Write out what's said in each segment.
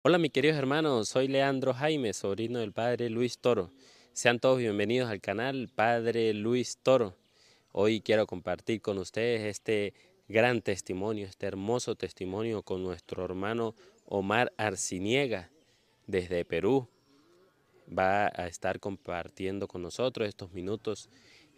Hola, mis queridos hermanos, soy Leandro Jaime, sobrino del Padre Luis Toro. Sean todos bienvenidos al canal Padre Luis Toro. Hoy quiero compartir con ustedes este gran testimonio, este hermoso testimonio con nuestro hermano Omar Arciniega desde Perú. Va a estar compartiendo con nosotros estos minutos,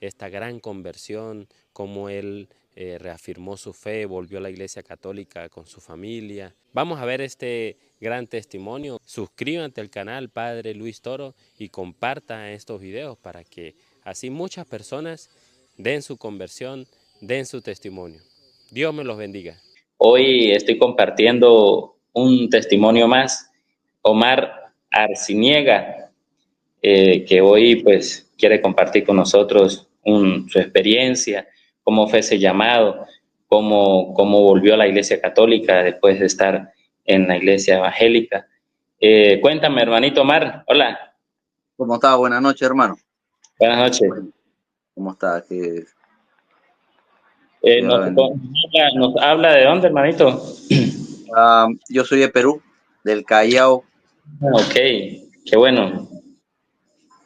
esta gran conversión, cómo él reafirmó su fe, volvió a la Iglesia Católica con su familia. Vamos a ver este gran testimonio. Suscríbete al canal Padre Luis Toro y comparta estos videos para que así muchas personas den su conversión, den su testimonio. Dios me los bendiga. Hoy estoy compartiendo un testimonio más, Omar Arciniega, que hoy pues quiere compartir con nosotros su experiencia, cómo fue ese llamado, cómo volvió a la Iglesia Católica después de estar en la Iglesia Evangélica. Cuéntame, hermanito Omar. Hola, ¿Cómo está? Buenas noches, hermano. buenas noches. Bueno, ¿cómo está? Que Eh, Dios la nos, bendiga. nos habla de dónde, hermanito. Yo soy de Perú, del Callao. Ok, qué bueno.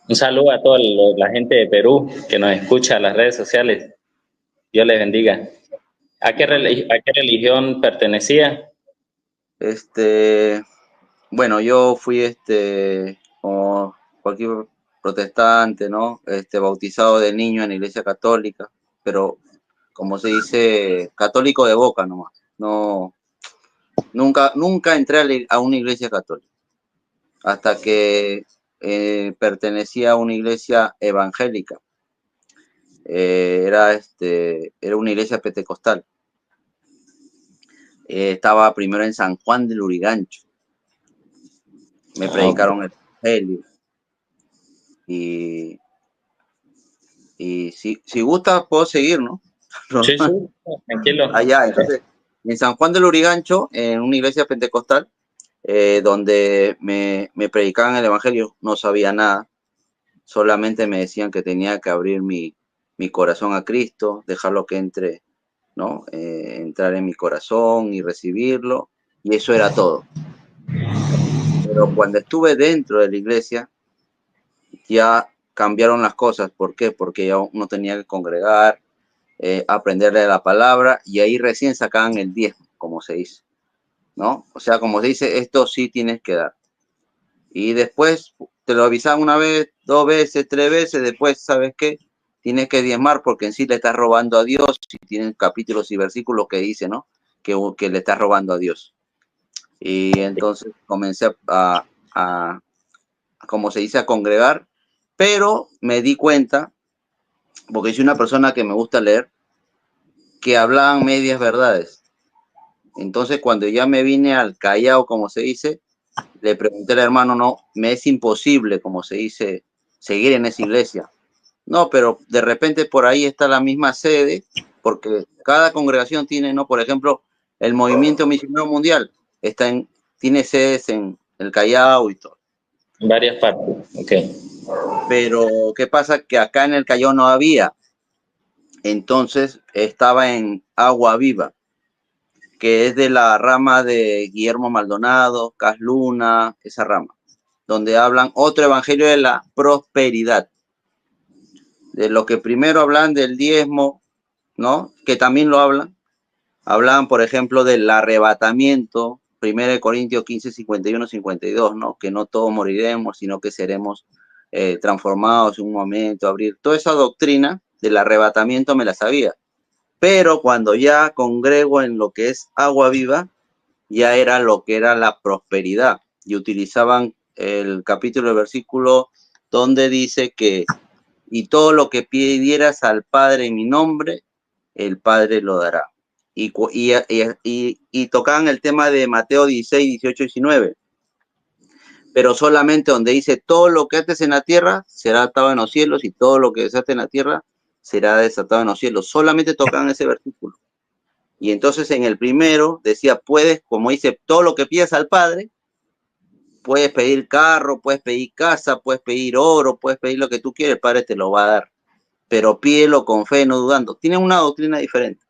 Un saludo a toda la gente de Perú que nos escucha en las redes sociales. Dios les bendiga. Igualmente. A qué religión pertenecía? Este, bueno, yo fui como cualquier protestante, ¿no? Bautizado de niño en la Iglesia Católica, pero como se dice, católico de boca nomás. No, nunca entré a una iglesia católica hasta que pertenecía a una iglesia evangélica. Era una iglesia pentecostal. Estaba primero en San Juan del Lurigancho. Me Okay. predicaron el evangelio. Y, y si gusta, puedo seguir, ¿no? Sí, sí, tranquilo. Allá, entonces, en San Juan del Lurigancho, en una iglesia pentecostal, donde me predicaban el evangelio, no sabía nada. Solamente me decían que tenía que abrir mi corazón a Cristo, dejarlo que entre, ¿no? Entrar en mi corazón y recibirlo. Y eso era todo. Pero cuando estuve dentro de la iglesia, ya cambiaron las cosas. ¿Por qué? Porque ya uno tenía que congregar, aprenderle la palabra, y ahí recién sacaban el diezmo, como se dice, ¿no? O sea, como se dice, esto sí tienes que dar. Y después te lo avisaban una vez, dos veces, tres veces, después, ¿sabes qué? Tienes que diezmar porque en sí le estás robando a Dios, y tienen capítulos y versículos que dicen, ¿no? Que le estás robando a Dios. Y entonces comencé a, como se dice, a congregar, pero me di cuenta, porque soy una persona que me gusta leer, que hablaban medias verdades. Entonces, cuando ya me vine al Callao, como se dice, le pregunté al hermano, no, me es imposible, como se dice, seguir en esa iglesia. No, pero de repente por ahí está la misma sede, porque cada congregación tiene, ¿no? Por ejemplo, el Movimiento Misionero Mundial tiene sedes en el Callao y todo. En varias partes. Ok. Pero, ¿qué pasa? Que acá en el Callao no había. Entonces estaba en Agua Viva, que es de la rama de Guillermo Maldonado, Cas Luna, esa rama, donde hablan otro evangelio de la prosperidad, de lo que primero hablan del diezmo, ¿no? Que también lo hablan, por ejemplo, del arrebatamiento, 1 Corintios 15, 51, 52, ¿no? Que no todos moriremos, sino que seremos transformados en un momento, abrir. Toda esa doctrina del arrebatamiento me la sabía. Pero cuando ya congrego en lo que es Agua Viva, ya era lo que era la prosperidad. Y utilizaban el capítulo, el versículo, donde dice que y todo lo que pidieras al Padre en mi nombre, el Padre lo dará. Y tocaban el tema de Mateo 16, 18, 19, pero solamente donde dice todo lo que ates en la tierra será atado en los cielos y todo lo que desates en la tierra será desatado en los cielos. Solamente tocaban ese versículo. Y entonces en el primero decía, puedes, como dice, todo lo que pidas al Padre, puedes pedir carro, puedes pedir casa, puedes pedir oro, puedes pedir lo que tú quieres, el Padre te lo va a dar. Pero pídelo con fe, no dudando. Tienen una doctrina diferente.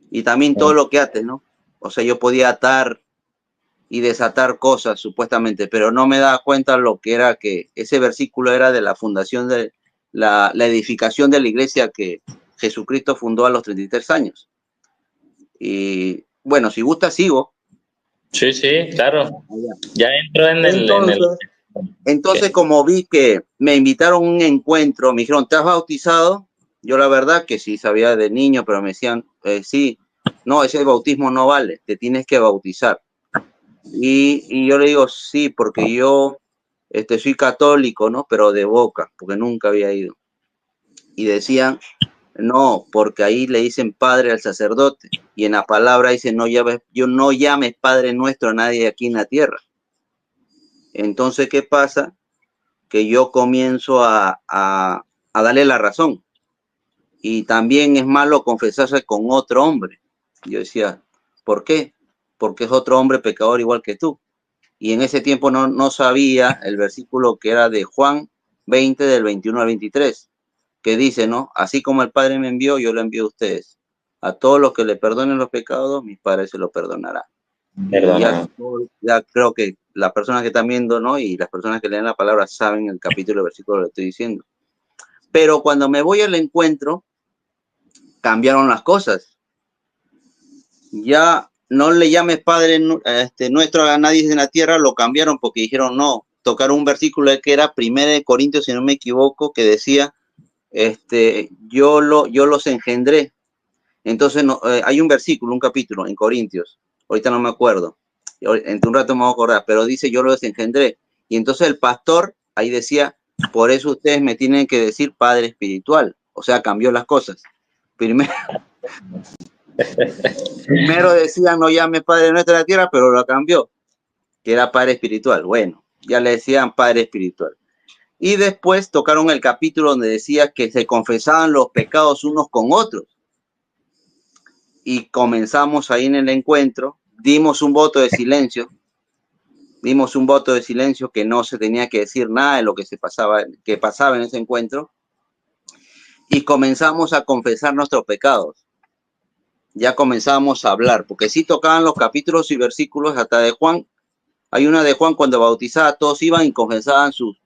Y también todo lo que ates, ¿no? O sea, yo podía atar y desatar cosas supuestamente, pero no me daba cuenta lo que era, que ese versículo era de la fundación de la edificación de la iglesia que Jesucristo fundó a los 33 años. Y bueno, si gusta sigo. Sí, sí, claro. Ya entro en Entonces, como vi que me invitaron a un encuentro, me dijeron, ¿te has bautizado? Yo la verdad que sí sabía de niño, pero me decían, sí, no, ese bautismo no vale, te tienes que bautizar. Y yo le digo, sí, porque yo soy católico, ¿no? Pero de boca, porque nunca había ido. Y decían, no, porque ahí le dicen padre al sacerdote. Y en la palabra dice, no llames Padre Nuestro a nadie aquí en la tierra. Entonces, ¿qué pasa? Que yo comienzo a darle la razón. Y también es malo confesarse con otro hombre. Yo decía, ¿por qué? Porque es otro hombre pecador igual que tú. Y en ese tiempo no sabía el versículo que era de Juan 20, del 21 al 23, que dice, ¿no? Así como el Padre me envió, yo lo envío a ustedes. A todos los que le perdonen los pecados, mis padres se lo perdonarán. Y ya creo que las personas que están viendo, ¿no? Y las personas que leen la palabra saben el capítulo, el versículo que le estoy diciendo. Pero cuando me voy al encuentro, cambiaron las cosas. Ya no le llames Padre Nuestro a nadie en la tierra, lo cambiaron porque dijeron no. Tocaron un versículo que era 1 Corintios, si no me equivoco, que decía, yo los engendré. Entonces hay un versículo, un capítulo en Corintios, ahorita no me acuerdo, entre un rato me voy a acordar, pero dice yo los engendré. Y entonces el pastor ahí decía, por eso ustedes me tienen que decir Padre espiritual. O sea, cambió las cosas. Primero decían no llame Padre Nuestro de la tierra, pero lo cambió, que era Padre espiritual. Bueno, ya le decían Padre espiritual. Y después tocaron el capítulo donde decía que se confesaban los pecados unos con otros. Y comenzamos ahí en el encuentro, dimos un voto de silencio, que no se tenía que decir nada de lo que pasaba en ese encuentro, y comenzamos a confesar nuestros pecados. Ya comenzamos a hablar, porque sí tocaban los capítulos y versículos hasta de Juan. Hay una de Juan cuando bautizaba, todos iban y confesaban sus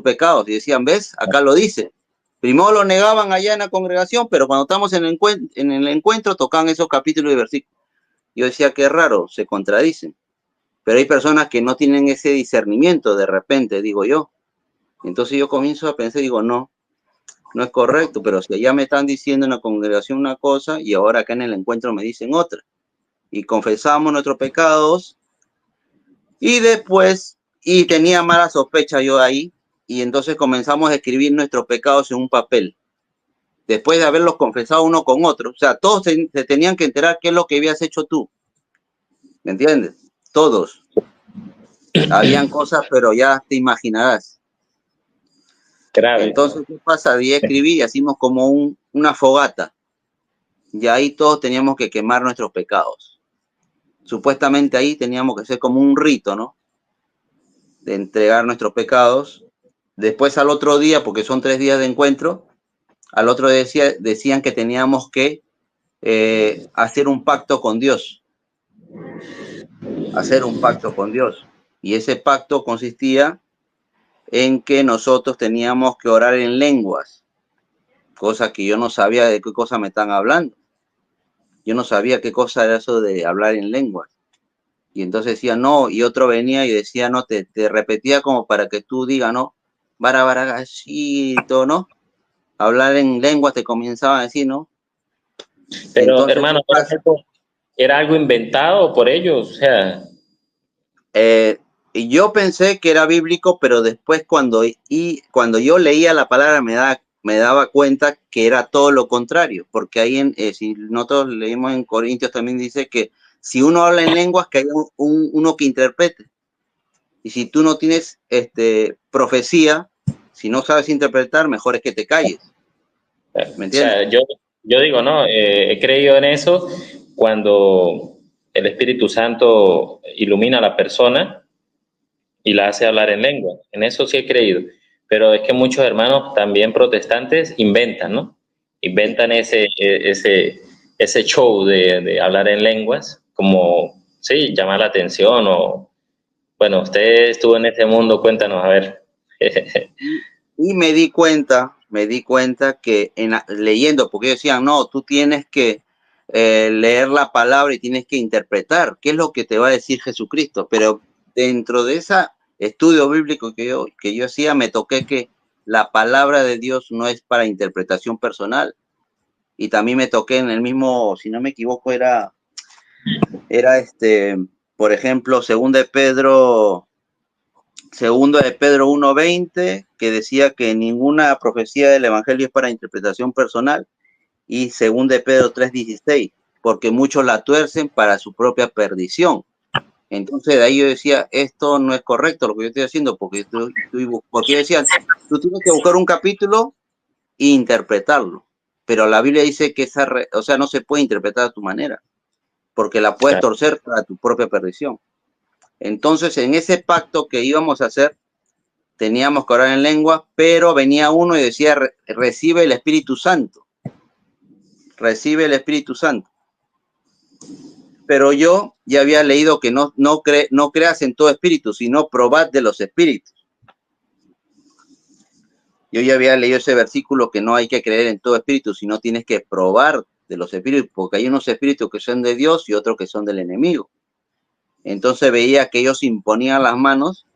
pecados y decían, ¿ves? Acá lo dice. Primero lo negaban allá en la congregación, pero cuando estamos en el encuentro tocaban esos capítulos y versículos. Yo decía, qué raro, se contradicen. Pero hay personas que no tienen ese discernimiento de repente, digo yo. Entonces yo comienzo a pensar, digo, no es correcto, pero si allá me están diciendo en la congregación una cosa y ahora acá en el encuentro me dicen otra. Y confesamos nuestros pecados y después, y tenía mala sospecha yo ahí, y entonces comenzamos a escribir nuestros pecados en un papel. Después de haberlos confesado uno con otro, o sea, todos se tenían que enterar qué es lo que habías hecho tú. ¿Me entiendes? Todos. Habían cosas, pero ya te imaginarás. Grave. Entonces, ¿qué pasa? Día escribir y hacimos como una fogata. Y ahí todos teníamos que quemar nuestros pecados. Supuestamente ahí teníamos que hacer como un rito, ¿no? De entregar nuestros pecados. Después al otro día, porque son 3 días de encuentro, al otro día decían que teníamos que hacer un pacto con Dios. Hacer un pacto con Dios. Y ese pacto consistía en que nosotros teníamos que orar en lenguas, cosa que yo no sabía de qué cosa me están hablando. Yo no sabía qué cosa era eso de hablar en lenguas. Y entonces decía, no, y otro venía y decía, no, te repetía como para que tú digas, no, baragachito, ¿no? Hablar en lenguas te comenzaba a decir, ¿no? Pero, entonces, hermano, ¿era algo inventado por ellos? O sea... yo pensé que era bíblico, pero después cuando yo leía la palabra me daba cuenta que era todo lo contrario, porque ahí si nosotros leímos en Corintios también dice que si uno habla en lenguas, que haya uno que interprete. Y si tú no tienes profecía, si no sabes interpretar, mejor es que te calles. ¿Me entiendes? O sea, yo digo, no, he creído en eso cuando el Espíritu Santo ilumina a la persona y la hace hablar en lengua. En eso sí he creído. Pero es que muchos hermanos también protestantes inventan, ¿no? Inventan ese show de hablar en lenguas, como, sí, llamar la atención o Bueno, usted estuvo en ese mundo, cuéntanos, a ver. Y me di cuenta que leyendo, porque ellos decían, no, tú tienes que leer la palabra y tienes que interpretar qué es lo que te va a decir Jesucristo. Pero dentro de ese estudio bíblico que yo hacía, me toqué que la palabra de Dios no es para interpretación personal. Y también me toqué en el mismo, si no me equivoco, era por ejemplo, Segundo de Pedro 1:20, que decía que ninguna profecía del Evangelio es para interpretación personal, y Segundo de Pedro 3:16, porque muchos la tuercen para su propia perdición. Entonces de ahí yo decía, esto no es correcto lo que yo estoy haciendo, porque yo decía, tú tienes que buscar un capítulo e interpretarlo, pero la Biblia dice que no se puede interpretar a tu manera, porque la puedes torcer para tu propia perdición. Entonces, en ese pacto que íbamos a hacer, teníamos que orar en lengua, pero venía uno y decía, recibe el Espíritu Santo. Recibe el Espíritu Santo. Pero yo ya había leído que no creas en todo espíritu, sino probad de los espíritus. Yo ya había leído ese versículo que no hay que creer en todo espíritu, sino tienes que probar de los espíritus, porque hay unos espíritus que son de Dios y otros que son del enemigo. Entonces veía que ellos imponían las manos,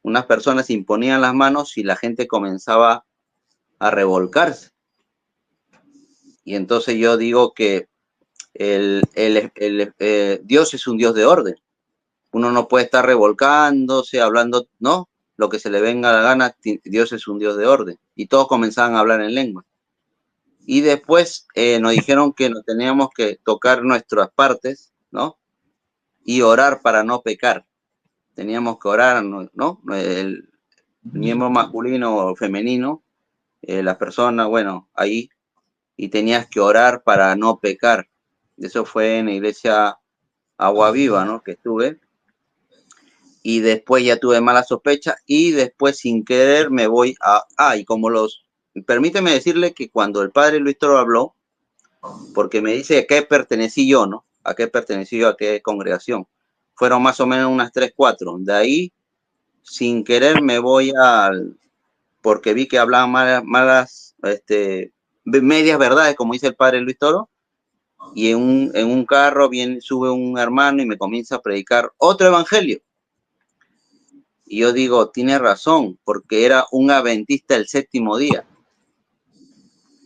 unas personas imponían las manos y la gente comenzaba a revolcarse. Y entonces yo digo que Dios es un Dios de orden. Uno no puede estar revolcándose, hablando, no, lo que se le venga a la gana. Dios es un Dios de orden. Y todos comenzaban a hablar en lengua. Y después nos dijeron que nos teníamos que tocar nuestras partes, ¿no? Y orar para no pecar. Teníamos que orar, ¿no? El miembro masculino o femenino, la persona, bueno, ahí, y tenías que orar para no pecar. Eso fue en la iglesia Agua Viva, ¿no? Que estuve. Y después ya tuve mala sospecha y después sin querer me voy y como permíteme decirle que cuando el padre Luis Toro habló, porque me dice a qué pertenecí yo, ¿no? A qué pertenecí yo, a qué congregación. Fueron más o menos unas 3, 4. De ahí, sin querer me voy porque vi que hablaban malas medias verdades, como dice el padre Luis Toro, y en un carro sube un hermano y me comienza a predicar otro evangelio. Y yo digo, tiene razón, porque era un adventista del séptimo día.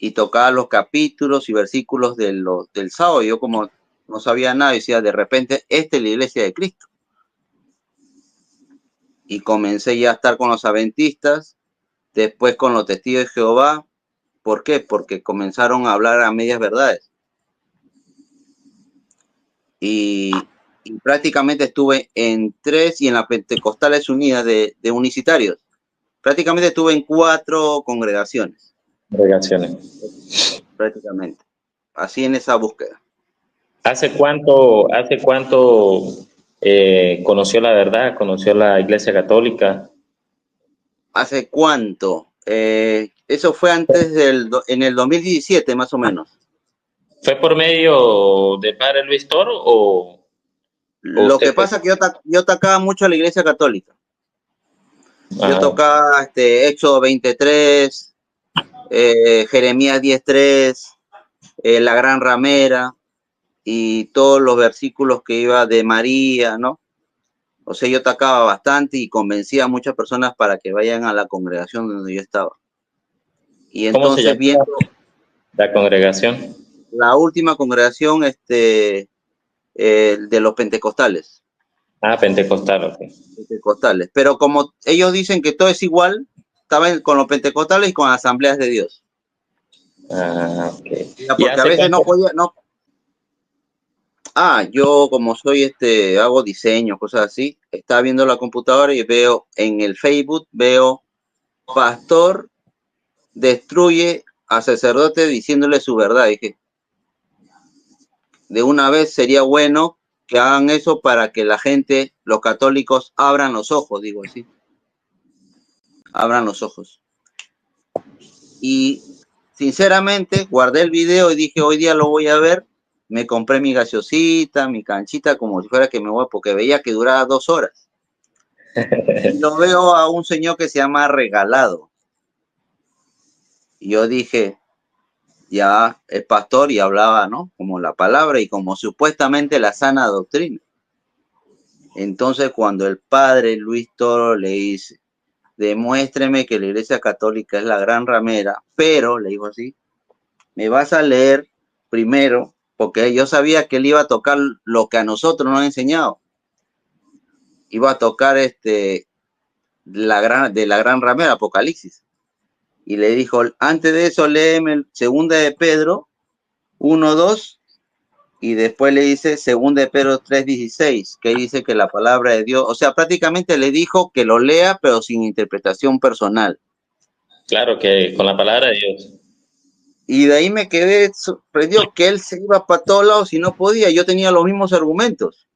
Y tocaba los capítulos y versículos del sábado. Y yo como no sabía nada, decía, de repente, esta es la iglesia de Cristo. Y comencé ya a estar con los adventistas, después con los testigos de Jehová. ¿Por qué? Porque comenzaron a hablar a medias verdades. Y prácticamente estuve en 3 y en las Pentecostales Unidas de Unicitarios. Prácticamente estuve en 4 congregaciones. Prácticamente. Así en esa búsqueda. ¿Hace cuánto conoció la verdad? ¿Conoció la Iglesia Católica? ¿Hace cuánto? Eso fue en el 2017 más o menos. ¿Fue por medio del padre Luis Toro o lo que pasa es que yo tocaba mucho a la Iglesia Católica. Yo tocaba Éxodo 23, Jeremías 10:3, la gran ramera y todos los versículos que iba de María, ¿no? O sea, yo tocaba bastante y convencía a muchas personas para que vayan a la congregación donde yo estaba. Y entonces viendo la congregación, la última congregación de los pentecostales. Pentecostal, ok. Pentecostales. Pero como ellos dicen que todo es igual, estaban con los pentecostales y con las asambleas de Dios. Okay. Porque a veces no podía, no. Yo como soy hago diseño, cosas así, estaba viendo la computadora y veo en el Facebook, pastor destruye a sacerdote diciéndole su verdad. Dije, de una vez sería bueno que hagan eso para que la gente, los católicos, abran los ojos, digo así. Abran los ojos. Y sinceramente guardé el video y dije, hoy día lo voy a ver. Me compré mi gaseosita, mi canchita, como si fuera que me voy, porque veía que duraba 2 horas. Y lo veo a un señor que se llama Regalado. Y yo dije, ya es pastor y hablaba, ¿no? Como la palabra y como supuestamente la sana doctrina. Entonces, cuando el padre Luis Toro le dice, demuéstreme que la Iglesia Católica es la gran ramera, pero, le dijo así, me vas a leer primero, porque yo sabía que él iba a tocar lo que a nosotros nos han enseñado. Iba a tocar de la gran ramera, Apocalipsis. Y le dijo, antes de eso, léeme el segunda de Pedro 1:2 y después le dice segunda de Pedro 3:16, que dice que la palabra de Dios, o sea, prácticamente le dijo que lo lea, pero sin interpretación personal. Claro que con la palabra de Dios. Y de ahí me quedé sorprendido que él se iba para todos lados y no podía. Yo tenía los mismos argumentos.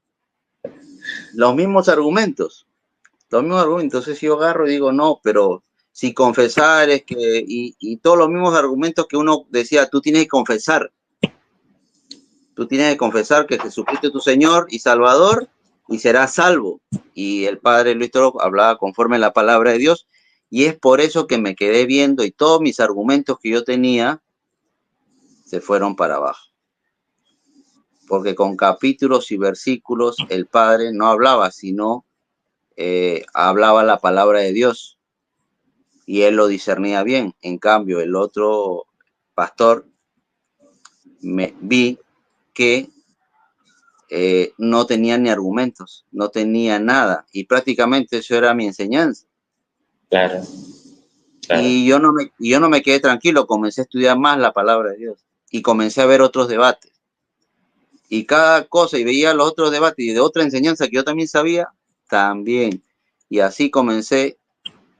Los mismos argumentos. Los mismos argumentos. Entonces yo agarro y digo, no, pero si confesar es que, y todos los mismos argumentos que uno decía, tú tienes que confesar. Tú tienes que confesar que Jesucristo es tu Señor y Salvador y serás salvo. Y el padre Luis Toro hablaba conforme a la palabra de Dios. Y es por eso que me quedé viendo y todos mis argumentos que yo tenía se fueron para abajo. Porque con capítulos y versículos el padre no hablaba, sino hablaba la palabra de Dios y él lo discernía bien. En cambio, el otro pastor vi que no tenía ni argumentos, no tenía nada y prácticamente eso era mi enseñanza. Claro. Claro. Y yo no me quedé tranquilo, comencé a estudiar más la palabra de Dios y comencé a ver otros debates. Y cada cosa, y veía los otros debates y de otra enseñanza que yo también sabía, también. Y así comencé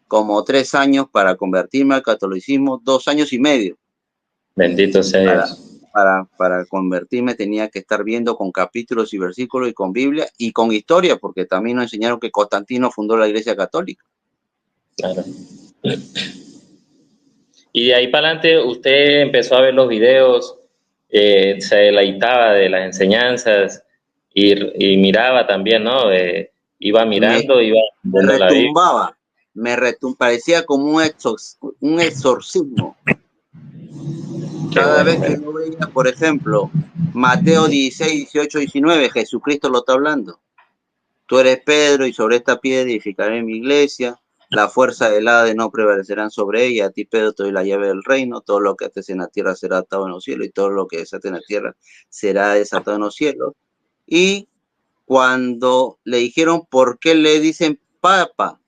como 3 años para convertirme al catolicismo, 2 años y medio. Bendito sea Dios. Para convertirme tenía que estar viendo con capítulos y versículos y con Biblia y con historia, porque también nos enseñaron que Constantino fundó la Iglesia Católica. Claro. Y de ahí para adelante usted empezó a ver los videos, se deleitaba de las enseñanzas y miraba también, ¿no? Iba mirando, iba viendo la Biblia. Parecía como un exorcismo. Cada vez que yo veía, por ejemplo, Mateo 16, 18, 19, Jesucristo lo está hablando. Tú eres Pedro y sobre esta piedra edificaré mi iglesia. La fuerza del Hades no prevalecerán sobre ella. A ti, Pedro, te doy la llave del reino. Todo lo que ates en la tierra será atado en los cielos y todo lo que desates en la tierra será desatado en los cielos. Y cuando le dijeron por qué le dicen Papa,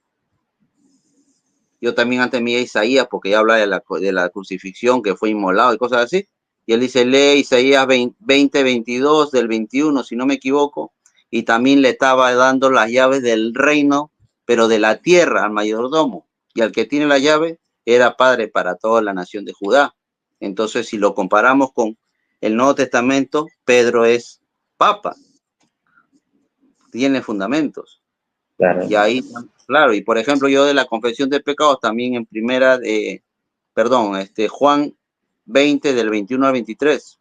yo también antes me iba a Isaías porque ya habla de la crucifixión que fue inmolado y cosas así. Y él dice, lee Isaías 20, 22 del 21, si no me equivoco. Y también le estaba dando las llaves del reino, pero de la tierra al mayordomo. Y al que tiene la llave era padre para toda la nación de Judá. Entonces, si lo comparamos con el Nuevo Testamento, Pedro es papa. Tiene fundamentos. Claro. Y ahí, claro, y por ejemplo, yo de la confesión de pecados también en Juan 20 del 21 al 23.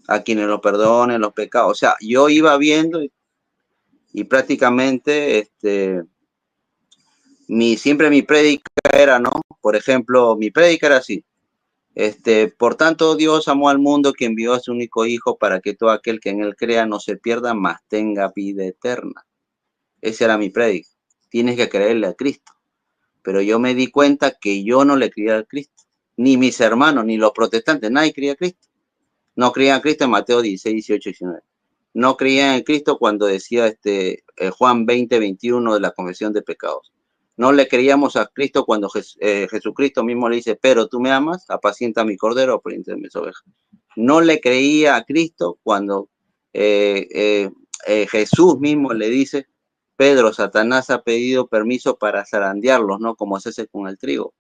A quienes lo perdonen los pecados. O sea, yo iba viendo y prácticamente siempre mi prédica era, ¿no? Por ejemplo, mi prédica era así. Por tanto, Dios amó al mundo que envió a su único hijo para que todo aquel que en él crea no se pierda, mas tenga vida eterna. Esa era mi prédica. Tienes que creerle a Cristo. Pero yo me di cuenta que yo no le creía a Cristo. Ni mis hermanos, ni los protestantes, nadie creía a Cristo. No creían a Cristo en Mateo 16, 18, 19. No creían en Cristo cuando decía Juan 20, 21 de la confesión de pecados. No le creíamos a Cristo cuando Jesucristo mismo le dice, pero tú me amas, apacienta mi cordero, apacienta mis ovejas. No le creía a Cristo cuando Jesús mismo le dice, Pedro, Satanás ha pedido permiso para zarandearlos, ¿no? Como se hace con el trigo.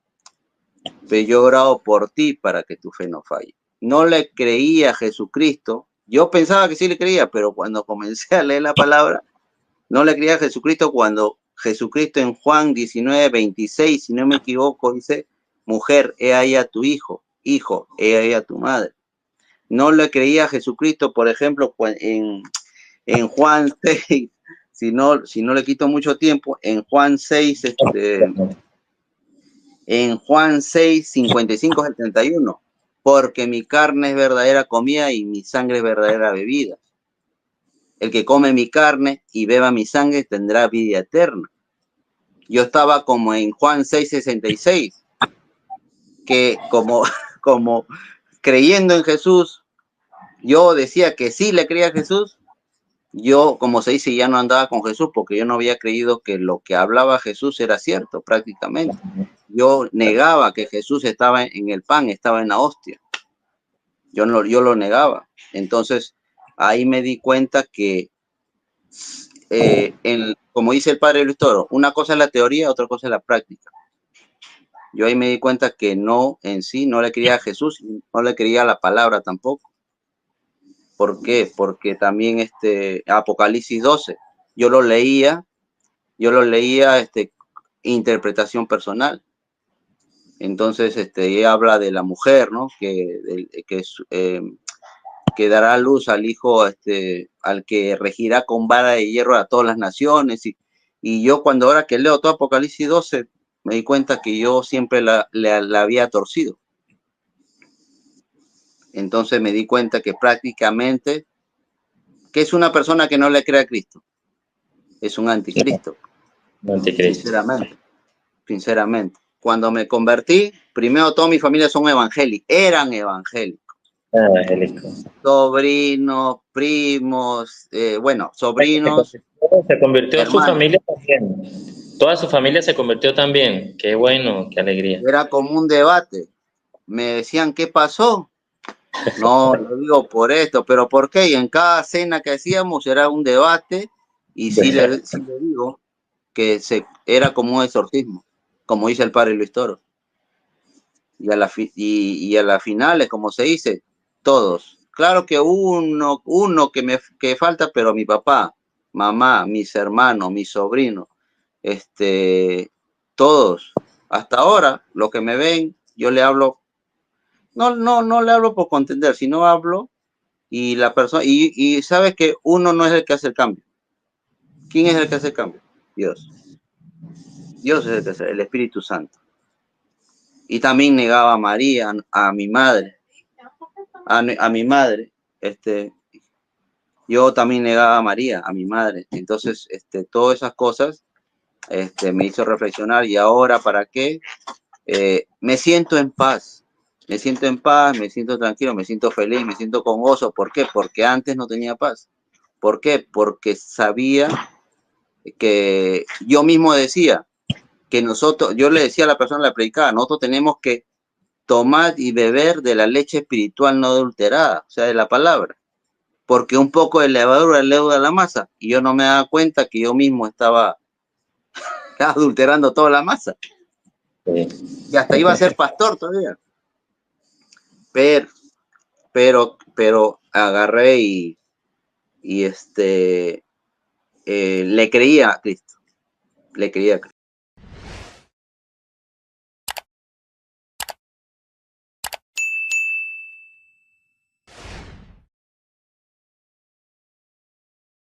Pero yo he orado por ti para que tu fe no falle. No le creía a Jesucristo. Yo pensaba que sí le creía, pero cuando comencé a leer la palabra, no le creía a Jesucristo cuando Jesucristo en Juan 19, 26, si no me equivoco, dice, mujer, he ahí a tu hijo, he ahí a tu madre. No le creía a Jesucristo, por ejemplo, en Juan 6, si no le quito mucho tiempo, en Juan 6, en Juan 6, 55 al 71, porque mi carne es verdadera comida y mi sangre es verdadera bebida. El que come mi carne y beba mi sangre tendrá vida eterna. Yo estaba como en Juan 6, 66, que como creyendo en Jesús, yo decía que sí le creía a Jesús. Yo, como se dice, ya no andaba con Jesús porque yo no había creído que lo que hablaba Jesús era cierto prácticamente. Yo negaba que Jesús estaba en el pan, estaba en la hostia. Yo lo negaba. Entonces, ahí me di cuenta que, como dice el padre Luis Toro, una cosa es la teoría, otra cosa es la práctica. Yo ahí me di cuenta que no, en sí, no le creía a Jesús, no le creía a la palabra tampoco. ¿Por qué? Porque también Apocalipsis 12, yo lo leía, interpretación personal. Entonces, ella habla de la mujer, ¿no? Que dará luz al hijo, al que regirá con vara de hierro a todas las naciones. Y yo ahora que leo todo Apocalipsis 12, me di cuenta que yo siempre la había torcido. Entonces me di cuenta que prácticamente, que es una persona que no le cree a Cristo, es un anticristo. Anticristo. Sinceramente. Cuando me convertí, primero toda mi familia son evangélicos, eran evangélicos. Sobrinos, primos, sobrinos. Se convirtió hermanos. Su familia también. Toda su familia se convirtió también. Qué bueno, qué alegría. Era como un debate. Me decían, ¿qué pasó? No, lo digo por esto, pero ¿por qué? Y en cada cena que hacíamos era un debate, y sí le digo que era como un exorcismo, como dice el padre Luis Toro. Y a la final, como se dice, todos. Claro que uno que falta, pero mi papá, mamá, mis hermanos, mis sobrinos, todos. Hasta ahora, los que me ven, yo le hablo, no le hablo por contender, sino hablo, y la persona, y sabes que uno no es el que hace el cambio. ¿Quién es el que hace el cambio? Dios. Dios es el que hace, el Espíritu Santo. Y también negaba a María, a mi madre. A mi madre, yo también negaba a María, a mi madre. Entonces, todas esas cosas, me hizo reflexionar. Y ahora, ¿para qué? Me siento en paz. Me siento en paz, me siento tranquilo, me siento feliz, me siento con gozo. ¿Por qué? Porque antes no tenía paz. ¿Por qué? Porque sabía que yo mismo decía que yo le decía a la persona, la predicaba, nosotros tenemos que tomar y beber de la leche espiritual no adulterada, o sea, de la palabra. Porque un poco de levadura leuda la masa, y yo no me daba cuenta que yo mismo estaba adulterando toda la masa. Sí. Y hasta iba a ser pastor todavía. Pero agarré y le creía a Cristo. Le creía a Cristo.